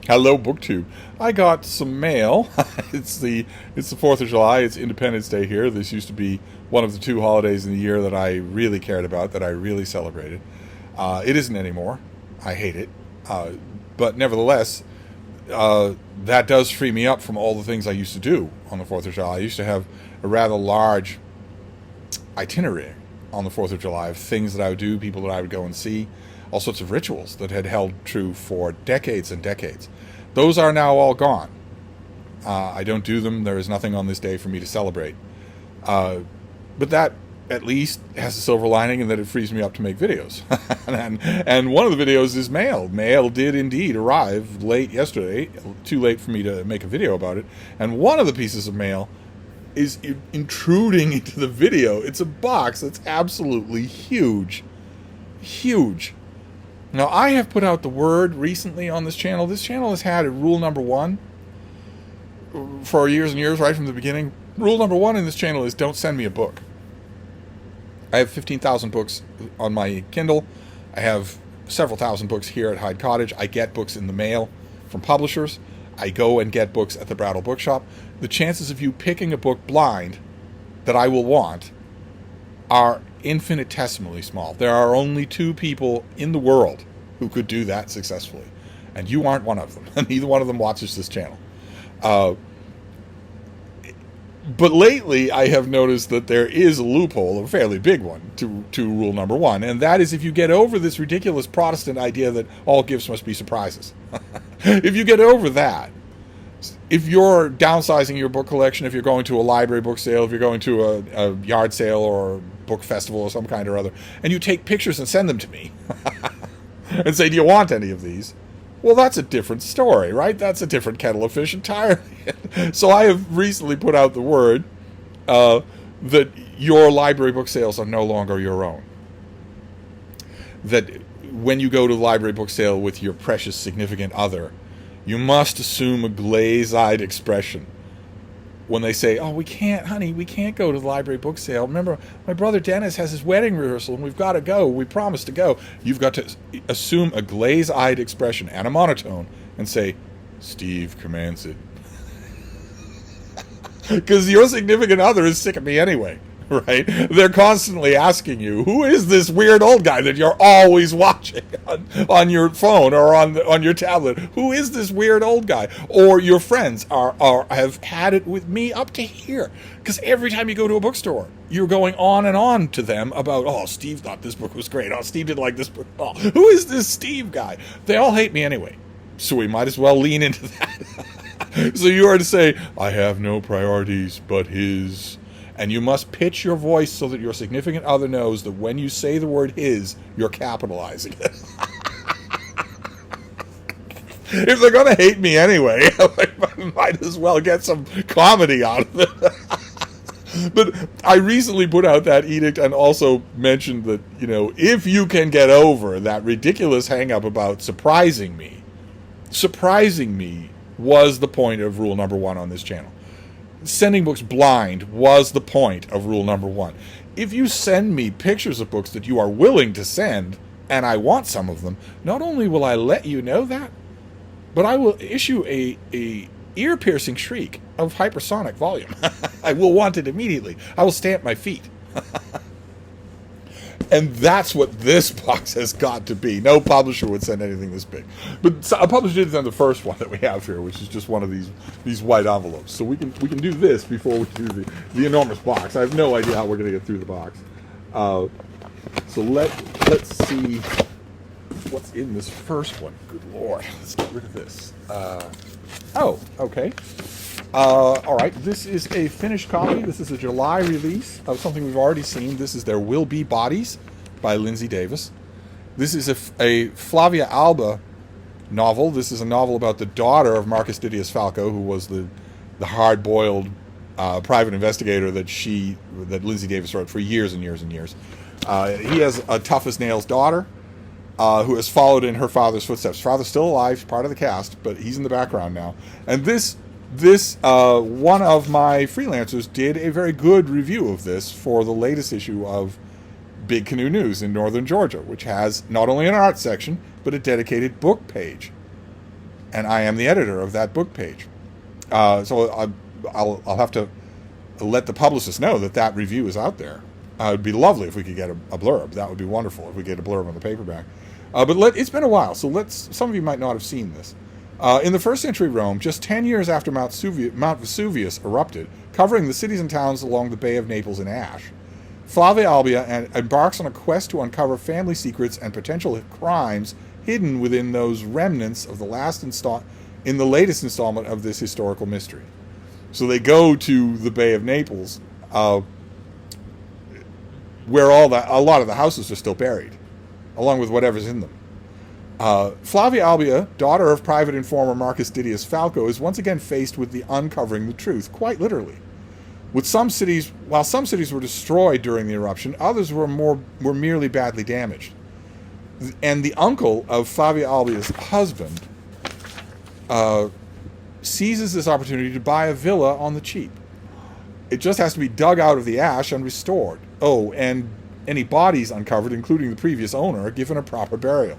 Hello, BookTube. I got some mail. It's the 4th of July. It's Independence Day here. This used to be one of the two holidays in the year that I really cared about, that I really celebrated. It isn't anymore. I hate it. But nevertheless, that does free me up from all the things I used to do on the 4th of July. I used to have a rather large itinerary on the 4th of July of things that I would do, people that I would go and see, all sorts of rituals that had held true for decades and decades. Those are now all gone. I don't do them. There is nothing on this day for me to celebrate. But that at least has a silver lining in that it frees me up to make videos. and one of the videos is mail. Mail did indeed arrive late yesterday, too late for me to make a video about it. And one of the pieces of mail is intruding into the video. It's a box that's absolutely huge. Huge. Now, I have put out the word recently on this channel. This channel has had a rule number one for years and years, right from the beginning. Rule number one in this channel is don't send me a book. I have 15,000 books on my Kindle. I have several thousand books here at Hyde Cottage. I get books in the mail from publishers. I go and get books at the Brattle Bookshop. The chances of you picking a book blind that I will want are infinitesimally small. There are only two people in the world who could do that successfully, and you aren't one of them. Neither one of them watches this channel. But lately, I have noticed that there is a loophole, a fairly big one, to rule number one, and that is if you get over this ridiculous Protestant idea that all gifts must be surprises. If you get over that, if you're downsizing your book collection, if you're going to a library book sale, if you're going to a yard sale or a book festival or some kind or other, and you take pictures and send them to me and say, do you want any of these? Well, that's a different story, right? That's a different kettle of fish entirely. So I have recently put out the word that your library book sales are no longer your own. That when you go to the library book sale with your precious significant other, you must assume a glaze-eyed expression when they say, oh, we can't, honey, we can't go to the library book sale. Remember, my brother Dennis has his wedding rehearsal, and we've got to go. We promised to go. You've got to assume a glaze-eyed expression and a monotone and say, Steve commands it. Because your significant other is sick of me anyway. Right? They're constantly asking you, who is this weird old guy that you're always watching on your phone or on your tablet? Who is this weird old guy? Or your friends have had it with me up to here. Because every time you go to a bookstore, you're going on and on to them about, oh, Steve thought this book was great. Oh, Steve didn't like this book. Oh, who is this Steve guy? They all hate me anyway. So we might as well lean into that. So you are to say, I have no priorities but his. And you must pitch your voice so that your significant other knows that when you say the word his, you're capitalizing it. If they're going to hate me anyway, I might as well get some comedy out of it. But I recently put out that edict and also mentioned that, you know, if you can get over that ridiculous hang-up about surprising me was the point of rule number one on this channel. Sending books blind was the point of rule number one. If you send me pictures of books that you are willing to send, and I want some of them, not only will I let you know that, but I will issue a ear-piercing shriek of hypersonic volume. I will want it immediately. I will stamp my feet. And that's what this box has got to be. No publisher would send anything this big. But a publisher did send the first one that we have here, which is just one of these white envelopes. So we can do this before we do the enormous box. I have no idea how we're going to get through the box. So let's see what's in this first one. Good Lord. Let's get rid of this. Oh, okay. All right, this is a finished copy. This is a July release of something we've already seen. This is There Will Be Bodies by Lindsay Davis. This is a Flavia Alba novel. This is a novel about the daughter of Marcus Didius Falco, who was the hard-boiled private investigator that Lindsay Davis wrote for years and years and years. He has a tough-as-nails daughter who has followed in her father's footsteps. Father's still alive, part of the cast, but he's in the background now. And this one of my freelancers did a very good review of this for the latest issue of Big Canoe News in Northern Georgia, which has not only an art section, but a dedicated book page. and I am the editor of that book page. So I'll have to let the publicist know that review is out there. It would be lovely if we could get a blurb. That would be wonderful if we get a blurb on the paperback. But it's been a while, so some of you might not have seen this. In the first century Rome, just 10 years after Mount Vesuvius erupted, covering the cities and towns along the Bay of Naples in ash, Flavia Albia embarks on a quest to uncover family secrets and potential crimes hidden within those remnants of the latest installment of this historical mystery. So they go to the Bay of Naples, where a lot of the houses are still buried, along with whatever's in them. Flavia Albia, daughter of private informer Marcus Didius Falco, is once again faced with the uncovering the truth, quite literally. While some cities were destroyed during the eruption, others were merely badly damaged. And the uncle of Flavia Albia's husband seizes this opportunity to buy a villa on the cheap. It just has to be dug out of the ash and restored. Oh, and any bodies uncovered, including the previous owner, are given a proper burial.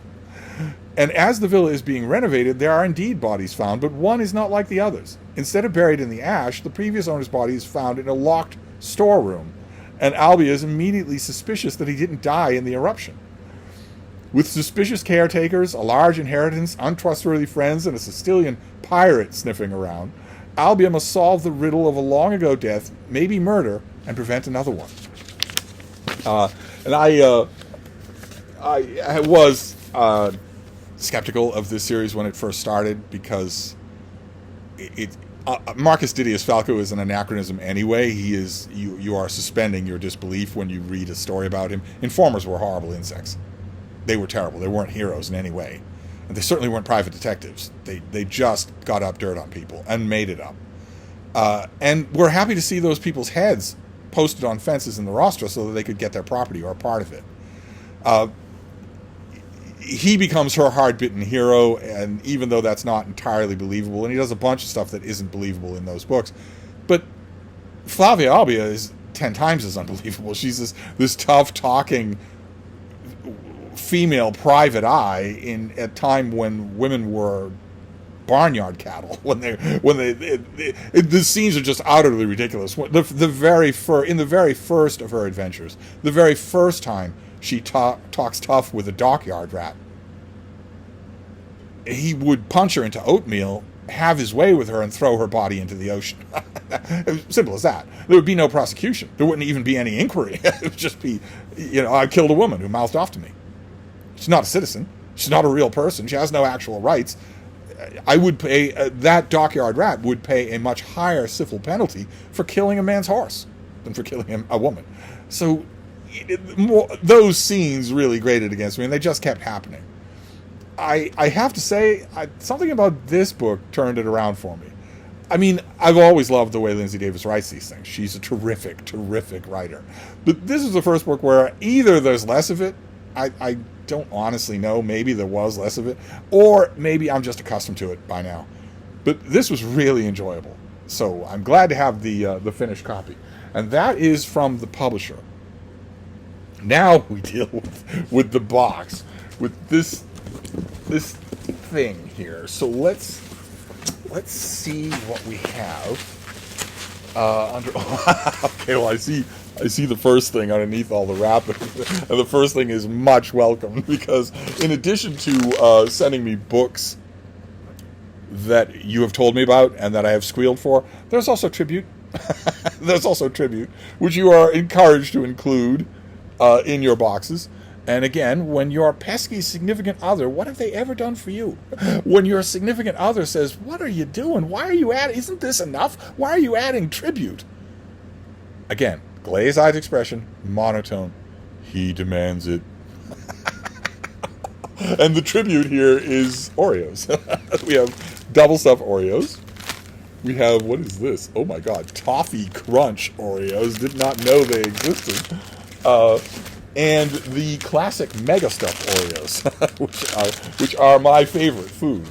And as the villa is being renovated, there are indeed bodies found, but one is not like the others. Instead of buried in the ash, the previous owner's body is found in a locked storeroom, and Albia is immediately suspicious that he didn't die in the eruption. With suspicious caretakers, a large inheritance, untrustworthy friends, and a Sicilian pirate sniffing around, Albia must solve the riddle of a long-ago death, maybe murder, and prevent another one. And I was skeptical of this series when it first started because Marcus Didius Falco is an anachronism anyway. You are suspending your disbelief when you read a story about him. Informers were horrible insects. They were terrible. They weren't heroes in any way. And they certainly weren't private detectives. They just got up dirt on people and made it up. And we're happy to see those people's heads posted on fences in the rostra so that they could get their property or a part of it. He becomes her hard-bitten hero, and even though that's not entirely believable, and he does a bunch of stuff that isn't believable in those books, but Flavia Albia is 10 times as unbelievable. She's this tough-talking female private eye in a time when women were barnyard cattle. The scenes are just utterly ridiculous. In the very first of her adventures, the very first time she talks tough with a dockyard rat, he would punch her into oatmeal, have his way with her, and throw her body into the ocean. Simple as that. There would be no prosecution. There wouldn't even be any inquiry. It would just be, I killed a woman who mouthed off to me. She's not a citizen. She's not a real person. She has no actual rights. I would pay, that dockyard rat would pay a much higher civil penalty for killing a man's horse than for killing a woman. So those scenes really grated against me, and they just kept happening. I have to say, something about this book turned it around for me. I mean, I've always loved the way Lindsay Davis writes these things. She's a terrific, terrific writer. But this is the first book where either there's less of it, I don't honestly know, maybe there was less of it, or maybe I'm just accustomed to it by now. But this was really enjoyable. So I'm glad to have the finished copy. And that is from the publisher. Now we deal with the box, with this thing here. So let's see what we have under. Okay, well I see the first thing underneath all the wrapping, and the first thing is much welcome, because in addition to sending me books that you have told me about and that I have squealed for, there's also tribute. There's also tribute, which you are encouraged to include in your boxes. And again, when your pesky significant other, what have they ever done for you? When your significant other says, "What are you doing? Why are you adding? Isn't this enough? Why are you adding tribute?" Again, glazed-eyed expression, monotone. He demands it. And the tribute here is Oreos. We have double stuffed Oreos. We have, what is this? Oh my God, Toffee Crunch Oreos. Did not know they existed. And the classic Mega Stuffed Oreos, which are my favorite food.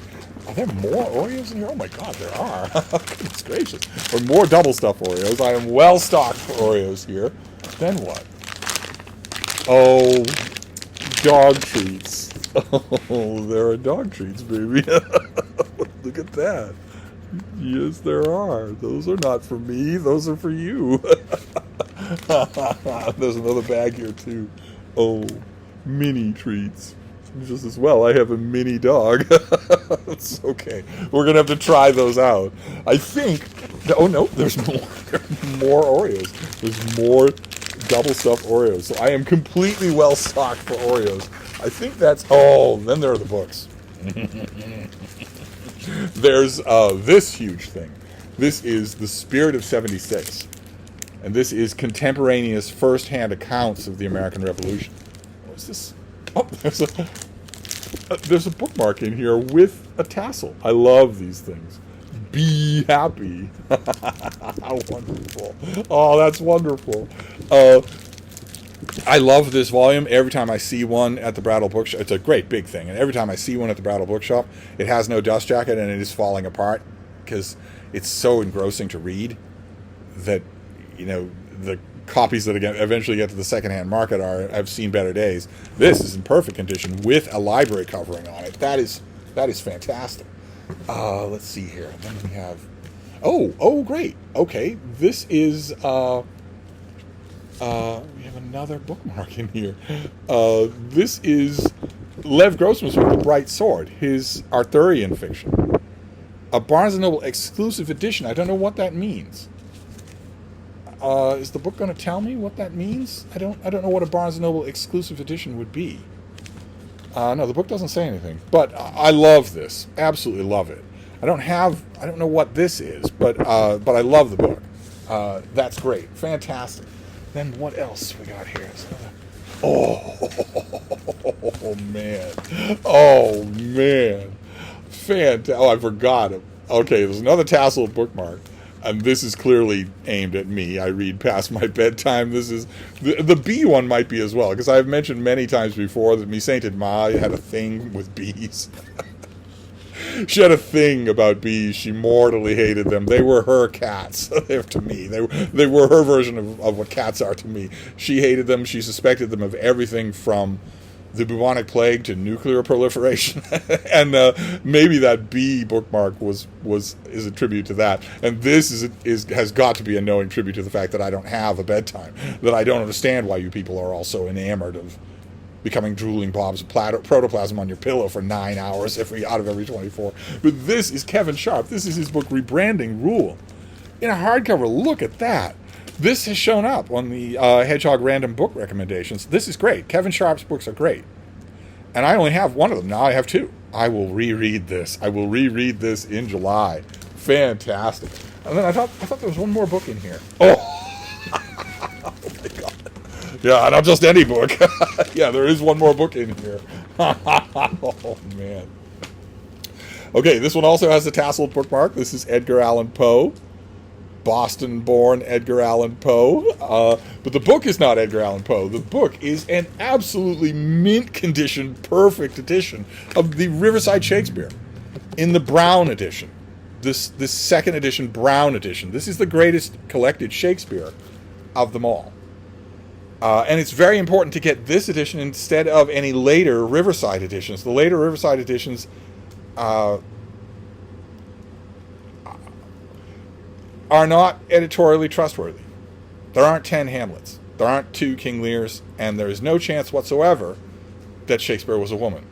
Are there more Oreos in here? Oh my God, there are. Goodness gracious. Or more double stuffed Oreos. I am well stocked for Oreos here. Then what? Oh, dog treats. Oh, there are dog treats, baby. Look at that. Yes, there are. Those are not for me. Those are for you. There's another bag here, too. Oh, mini treats. Just as well, I have a mini dog. It's okay. We're going to have to try those out. I think... Oh, no, there's more. There's more Oreos. There's more double stuffed Oreos. So I am completely well stocked for Oreos. I think that's... Oh, then there are the books. There's this huge thing. This is The Spirit of 76. And this is contemporaneous first-hand accounts of the American Revolution. What is this? Oh, there's a bookmark in here with a tassel. I love these things. Be happy. How wonderful. Oh, that's wonderful. I love this volume. Every time I see one at the Brattle Bookshop, it's a great big thing. And every time I see one at the Brattle Bookshop, it has no dust jacket and it is falling apart because it's so engrossing to read that, you know, the copies that eventually get to the secondhand market have seen better days. This is in perfect condition with a library covering on it. That is fantastic. Let's see here. Then we have... Oh, great. Okay, this is... we have another bookmark in here. This is Lev Grossman's with The Bright Sword, his Arthurian fiction. A Barnes & Noble exclusive edition. I don't know what that means. Is the book going to tell me what that means? I don't know what a Barnes & Noble exclusive edition would be. No, the book doesn't say anything. But I love this. Absolutely love it. I don't know what this is, but I love the book. That's great. Fantastic. Then what else we got here? Oh, man. Oh, man. Fantastic. Oh, I forgot it. Okay, there's another tassel bookmark. And this is clearly aimed at me. I read past my bedtime. This is... The bee one might be as well, because I've mentioned many times before that me Sainted Ma had a thing with bees. She had a thing about bees. She mortally hated them. They were her cats to me. They were her version of what cats are to me. She hated them. She suspected them of everything from the bubonic plague to nuclear proliferation. And maybe that bee bookmark is a tribute to that. And this has got to be a knowing tribute to the fact that I don't have a bedtime, that I don't understand why you people are all so enamored of becoming drooling blobs of protoplasm on your pillow for 9 hours out of every 24. But this is Kevin Sharp. This is his book Rebranding Rule. In a hardcover, look at that. This has shown up on the Hedgehog Random Book Recommendations. This is great. Kevin Sharp's books are great. And I only have one of them. Now I have two. I will reread this. I will reread this in July. Fantastic. And then I thought there was one more book in here. Oh! Oh my God. Yeah, not just any book. Yeah, there is one more book in here. Oh, man. Okay, this one also has a tasseled bookmark. This is Edgar Allan Poe. Boston-born Edgar Allan Poe. But the book is not Edgar Allan Poe. The book is an absolutely mint-condition, perfect edition of the Riverside Shakespeare in the Brown edition. This second edition, Brown edition. This is the greatest collected Shakespeare of them all. And it's very important to get this edition instead of any later Riverside editions. The later Riverside editions... are not editorially trustworthy. There aren't 10 Hamlets. There aren't 2 King Lears. And there is no chance whatsoever that Shakespeare was a woman.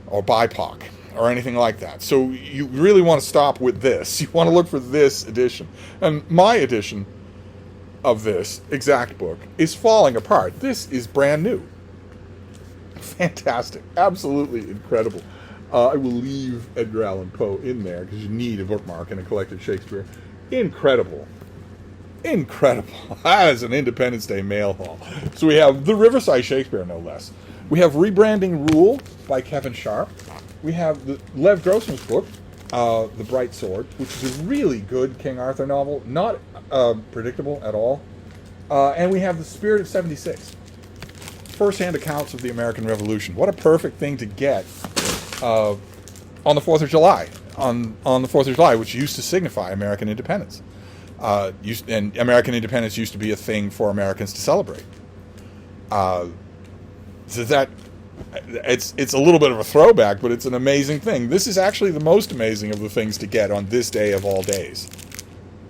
Or BIPOC. Or anything like that. So you really want to stop with this. You want to look for this edition. And my edition of this exact book is falling apart. This is brand new. Fantastic. Absolutely incredible. I will leave Edgar Allan Poe in there because you need a bookmark in a collected Shakespeare. Incredible. Incredible. That is an Independence Day mail haul. So we have the Riverside Shakespeare, no less. We have Rebranding Rule by Kevin Sharp. We have the Lev Grossman's book, The Bright Sword, which is a really good King Arthur novel. Not predictable at all. And we have The Spirit of 76. First-hand accounts of the American Revolution. What a perfect thing to get on the 4th of July. On the 4th of July, which used to signify American independence. And American independence used to be a thing for Americans to celebrate. So that It's a little bit of a throwback, but it's an amazing thing. This is actually the most amazing of the things to get on this day of all days.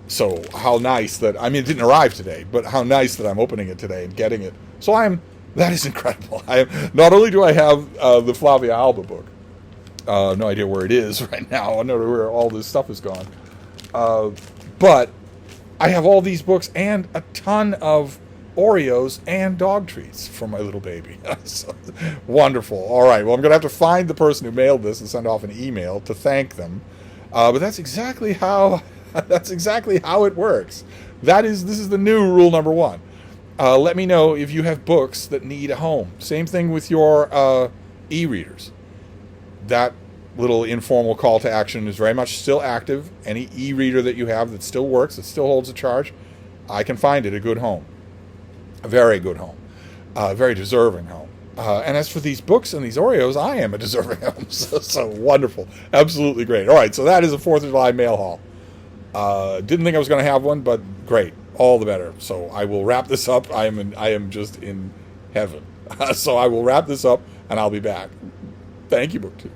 So how nice that, I mean, it didn't arrive today, but how nice that I'm opening it today and getting it. So that is incredible. Not only do I have the Flavia Alba book, no idea where it is right now, I don't know where all this stuff is gone, but I have all these books and a ton of Oreos and dog treats for my little baby. So, wonderful. All right, well, I'm going to have to find the person who mailed this and send off an email to thank them. But that's exactly how it works. This is the new rule number 1. Let me know if you have books that need a home. Same thing with your e-readers. That little informal call to action is very much still active. Any e-reader that you have that still works, that still holds a charge, I can find it a good home. A very good home. A very deserving home. And as for these books and these Oreos, I am a deserving home. So wonderful. Absolutely great. All right, so that is a 4th of July mail haul. Didn't think I was going to have one, but great. All the better. So I will wrap this up. I am just in heaven. So I will wrap this up, and I'll be back. Thank you, BookTube.